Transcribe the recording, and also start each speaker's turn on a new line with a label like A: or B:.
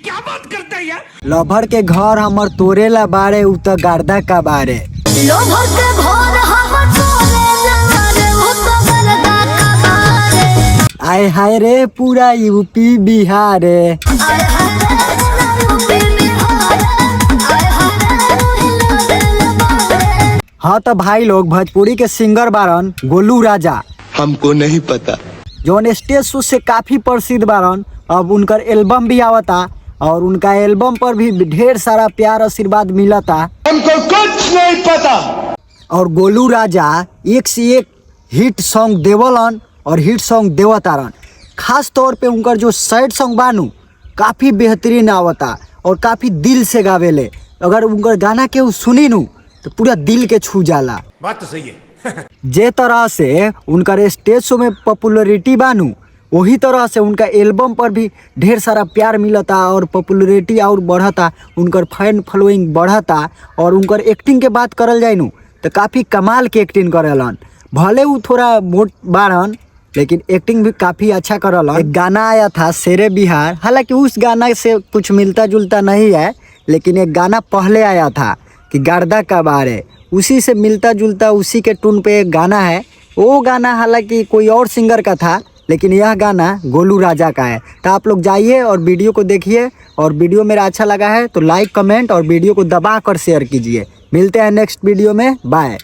A: क्या बात करता है यार।
B: लभर के घर हमर तोरे ला बारे उ त गार्दा का बारे।
C: लभर के घर हमर तोरे ला बारे उ त गार्दा का बारे।
B: आय हाय रे पूरा यूपी बिहार रे।
C: आय हाय रे पूरा यूपी बिहार। आय हाय रे हिला दिल बारे।
B: हाँ तो भाई लोग भोजपुरी के सिंगर बारन गोलू राजा,
D: हमको नहीं पता,
B: जौन स्टेज शो से काफी प्रसिद्ध बारन। अब उनकर एल्बम भी आवता और उनका एल्बम पर भी ढेर सारा प्यार आशीर्वाद मिलता।
D: हमको कुछ नहीं पता।
B: और गोलू राजा एक से एक हिट सॉन्ग देवलन और हिट सॉन्ग देवतारन। खास तौर पे उनकर जो सैड सॉन्ग बानू काफ़ी बेहतरीन आवता और काफ़ी दिल से गावेले। अगर उनकर गाना के सुनी नू तो पूरा दिल के छू जाला।
A: बात तो सही है।
B: जे तरह से उनकर स्टेज शो में पॉपुलरिटी बानू वही तरह से उनका एल्बम पर भी ढेर सारा प्यार मिलता और पॉपुलरिटी और बढ़ता, उनकर फैन फॉलोइंग बढ़ता। और उनकर एक्टिंग के बात करल जाए नू तो काफ़ी कमाल के एक्टिंग करेलन। भले वो थोड़ा मोट बारन लेकिन एक्टिंग भी काफ़ी अच्छा करलन। एक गाना आया था शेरे बिहार, हालांकि उस गाना से कुछ मिलता जुलता नहीं है, लेकिन एक गाना पहले आया था कि गार्दा का बारे, उसी से मिलता जुलता उसी के टून पे एक गाना है। वो गाना हालांकि कोई और सिंगर का था लेकिन यह गाना गोलू राजा का है। तो आप लोग जाइए और वीडियो को देखिए, और वीडियो मेरा अच्छा लगा है तो लाइक कमेंट और वीडियो को दबा कर शेयर कीजिए। मिलते हैं नेक्स्ट वीडियो में, बाय।